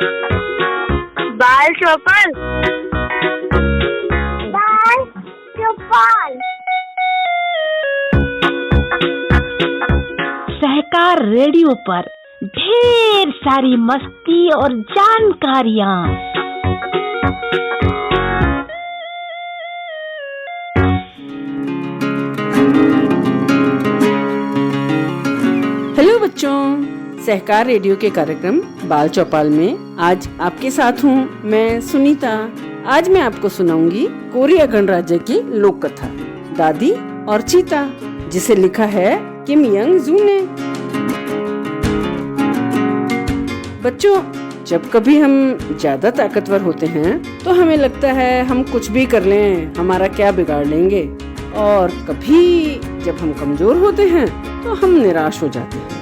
बाल चौपाल। बाल चौपाल। सहकार रेडियो पर ढेर सारी मस्ती और जानकारियाँ। हेलो बच्चों, सहकार रेडियो के कार्यक्रम बाल चौपाल में आज आपके साथ हूँ मैं सुनीता। आज मैं आपको सुनाऊंगी कोरिया गणराज्य की लोक कथा दादी और चीता, जिसे लिखा है किम यंग जू ने। बच्चों, जब कभी हम ज्यादा ताकतवर होते हैं तो हमें लगता है हम कुछ भी कर लें, हमारा क्या बिगाड़ लेंगे। और कभी जब हम कमजोर होते हैं तो हम निराश हो जाते हैं।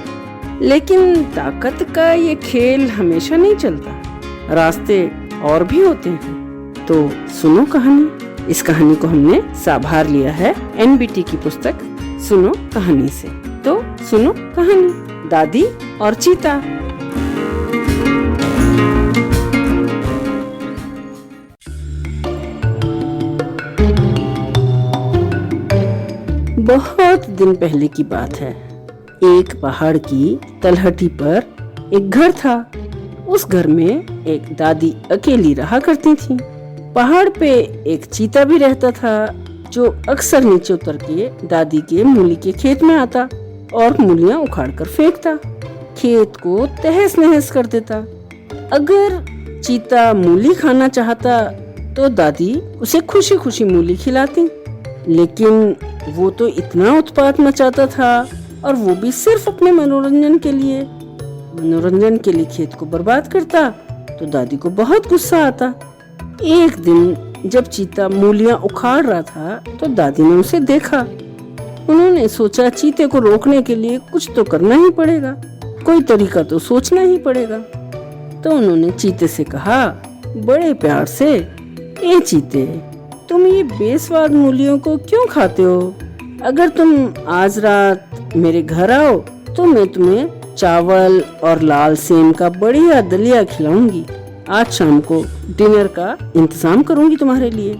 लेकिन ताकत का ये खेल हमेशा नहीं चलता, रास्ते और भी होते हैं। तो सुनो कहानी। इस कहानी को हमने साभार लिया है एनबीटी की पुस्तक सुनो कहानी से। तो सुनो कहानी दादी और चीता। बहुत दिन पहले की बात है। एक पहाड़ की तलहटी पर एक घर था। उस घर में एक दादी अकेली रहा करती थी। पहाड़ पे एक चीता भी रहता था, जो अक्सर नीचे उतर के दादी के मूली के खेत में आता और मूलियां उखाड़ कर फेंकता, खेत को तहस नहस कर देता। अगर चीता मूली खाना चाहता तो दादी उसे खुशी खुशी मूली खिलाती, लेकिन वो तो इतना उत्पात मचाता था, और वो भी सिर्फ अपने मनोरंजन के लिए खेत को बर्बाद करता। तो दादी को बहुत गुस्सा आता। एक दिन जब चीता मूलियां उखाड़ रहा था तो दादी ने उसे देखा। उन्होंने सोचा चीते को रोकने के लिए कुछ तो करना ही पड़ेगा, कोई तरीका तो सोचना ही पड़ेगा। तो उन्होंने चीते से कहा बड़े प्यार से, ए चीते, तुम ये बेस्वाद मूलियों को क्यों खाते हो? अगर तुम आज रात मेरे घर आओ तो मैं तुम्हें चावल और लाल सेम का बढ़िया दलिया खिलाऊंगी। आज शाम को डिनर का इंतजाम करूंगी तुम्हारे लिए।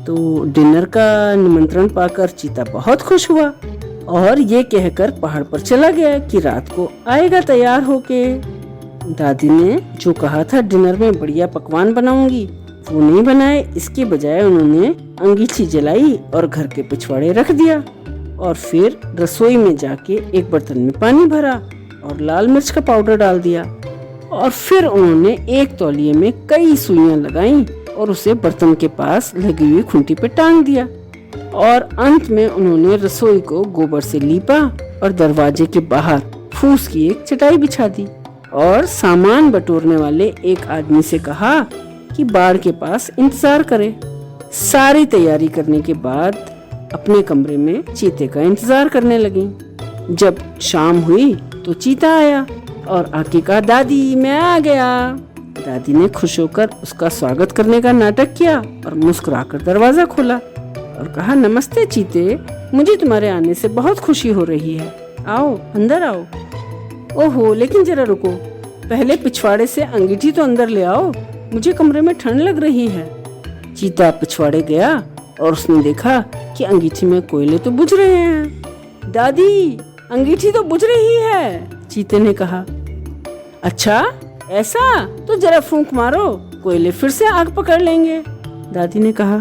तो डिनर का निमंत्रण पाकर चीता बहुत खुश हुआ और ये कहकर पहाड़ पर चला गया कि रात को आएगा तैयार होके। दादी ने जो कहा था डिनर में बढ़िया पकवान बनाऊंगी, वो नहीं बनाए। इसके बजाय उन्होंने अंगीठी जलाई और घर के पिछवाड़े रख दिया, और फिर रसोई में जाके एक बर्तन में पानी भरा और लाल मिर्च का पाउडर डाल दिया, और फिर उन्होंने एक तौलिए में कई सुइयां लगाईं और उसे बर्तन के पास लगी हुई खूंटी पे टांग दिया। और अंत में उन्होंने रसोई को गोबर से लीपा और दरवाजे के बाहर फूस की एक चटाई बिछा दी, और सामान बटोरने वाले एक आदमी से कहा कि बाड़ के पास इंतजार करे। सारी तैयारी करने के बाद अपने कमरे में चीते का इंतजार करने लगी। जब शाम हुई तो चीता आया और आके कहा, दादी मैं आ गया। दादी ने खुश होकर उसका स्वागत करने का नाटक किया और मुस्कुराकर दरवाजा खोला और कहा, नमस्ते चीते, मुझे तुम्हारे आने से बहुत खुशी हो रही है, आओ अंदर आओ। ओहो, लेकिन जरा रुको, पहले पिछवाड़े से अंगीठी तो अंदर ले आओ, मुझे कमरे में ठंड लग रही है। चीता पिछवाड़े गया और उसने देखा कि अंगीठी में कोयले तो बुझ रहे हैं। दादी, अंगीठी तो बुझ रही है, चीते ने कहा। अच्छा ऐसा, तो जरा फूंक मारो, कोयले फिर से आग पकड़ लेंगे, दादी ने कहा।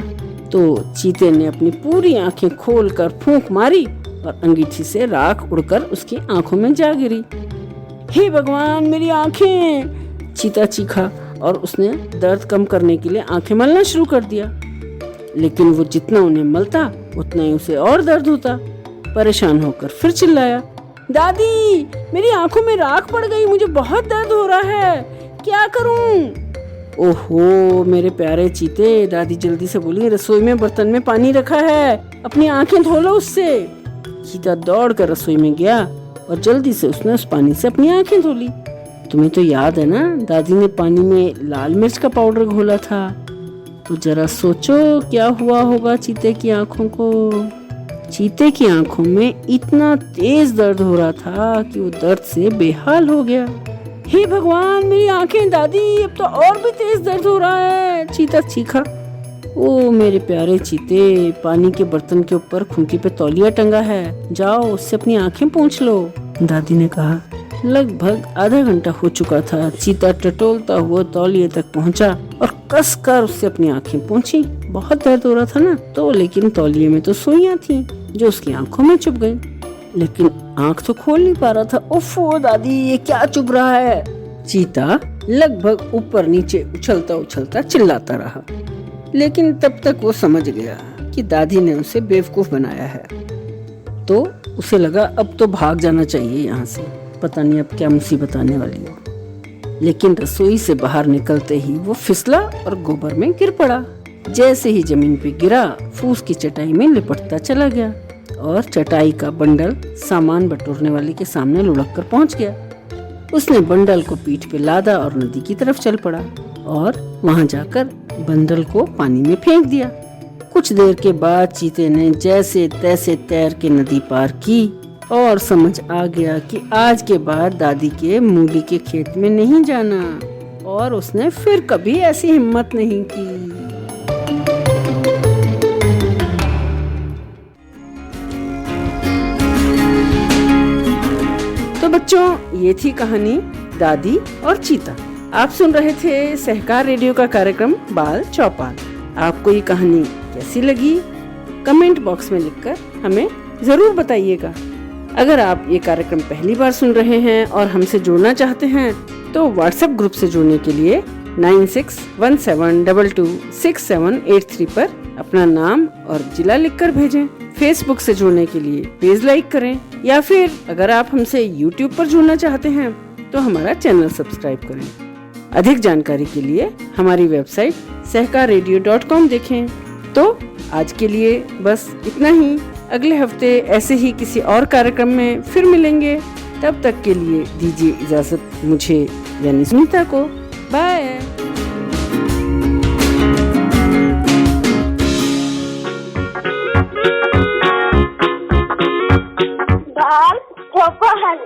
तो चीते ने अपनी पूरी आंखें खोलकर फूंक मारी और अंगीठी से राख उड़कर उसकी आंखों में जा गिरी। हे भगवान, मेरी आंखें, चीता चीखा और उसने दर्द कम करने के लिए आंखें मलना शुरू कर दिया। लेकिन वो जितना उन्हें मलता उतना ही उसे और दर्द होता। परेशान होकर फिर चिल्लाया, दादी, मेरी आंखों में राख पड़ गई, मुझे बहुत दर्द हो रहा है, क्या करूं? ओहो मेरे प्यारे चीते, दादी जल्दी से बोली, रसोई में बर्तन में पानी रखा है, अपनी आंखें धो लो उससे। चीता दौड़ कर रसोई में गया और जल्दी से उसने उस पानी से अपनी आंखें धो ली। तुम्हें तो याद है ना, दादी ने पानी में लाल मिर्च का पाउडर घोला था। तो जरा सोचो क्या हुआ होगा चीते की आंखों को। चीते की आंखों में इतना तेज दर्द हो रहा था कि वो दर्द से बेहाल हो गया। हे भगवान, मेरी आंखें दादी, अब तो और भी तेज दर्द हो रहा है, चीता चीखा। ओ मेरे प्यारे चीते, पानी के बर्तन के ऊपर खूंटी पे तौलिया टंगा है, जाओ उससे अपनी आंखें पोंछ लो, दादी ने कहा। लगभग आधा घंटा हो चुका था। चीता टटोलता हुआ तौलिए तक पहुंचा और कसकर उससे अपनी आंखें पोंछी। बहुत दर्द हो रहा था ना, तो लेकिन तौलिए में तो सुइयां थी जो उसकी आंखों में चुभ गईं, लेकिन आंख तो खोल नहीं पा रहा था। उफ़ो दादी, ये क्या चुभ रहा है? चीता लगभग ऊपर नीचे उछलता उछलता चिल्लाता रहा, लेकिन तब तक वो समझ गया कि दादी ने उसे बेवकूफ बनाया है। तो उसे लगा अब तो भाग जाना चाहिए यहाँ से, पता नहीं अब क्या मुसीबत आने वाली हो। लेकिन रसोई से बाहर निकलते ही वो फिसला और गोबर में गिर पड़ा। जैसे ही जमीन पे गिरा, फूस की चटाई में लिपटता चला गया और चटाई का बंडल सामान बटोरने वाले के सामने लुढ़क कर पहुंच गया। उसने बंडल को पीठ पे लादा और नदी की तरफ चल पड़ा और वहां जाकर बंडल को पानी में फेंक दिया। कुछ देर के बाद चीते ने जैसे तैसे तैर के नदी पार की और समझ आ गया कि आज के बाद दादी के मूली के खेत में नहीं जाना, और उसने फिर कभी ऐसी हिम्मत नहीं की। तो बच्चों, ये थी कहानी दादी और चीता। आप सुन रहे थे सहकार रेडियो का कार्यक्रम बाल चौपाल। आपको ये कहानी कैसी लगी? कमेंट बॉक्स में लिखकर हमें जरूर बताइएगा। अगर आप ये कार्यक्रम पहली बार सुन रहे हैं और हमसे जुड़ना चाहते हैं, तो व्हाट्सएप ग्रुप से जुड़ने के लिए 9617226783 पर अपना नाम और जिला लिखकर भेजें। फेसबुक से जुड़ने के लिए पेज लाइक करें, या फिर अगर आप हमसे यूट्यूब पर जुड़ना चाहते हैं तो हमारा चैनल सब्सक्राइब करें। अधिक जानकारी के लिए हमारी वेबसाइट सहकाररेडियो.com देखें। तो आज के लिए बस इतना ही। अगले हफ्ते ऐसे ही किसी और कार्यक्रम में फिर मिलेंगे। तब तक के लिए दीजिए इजाजत मुझे यानी सुनीता को। बाय। बाल चौपाल,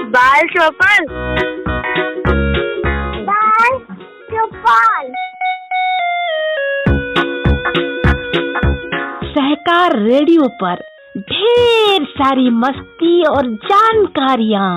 बाल चौपाल, बाल चौपाल। सहकार रेडियो पर ढेर सारी मस्ती और जानकारियाँ।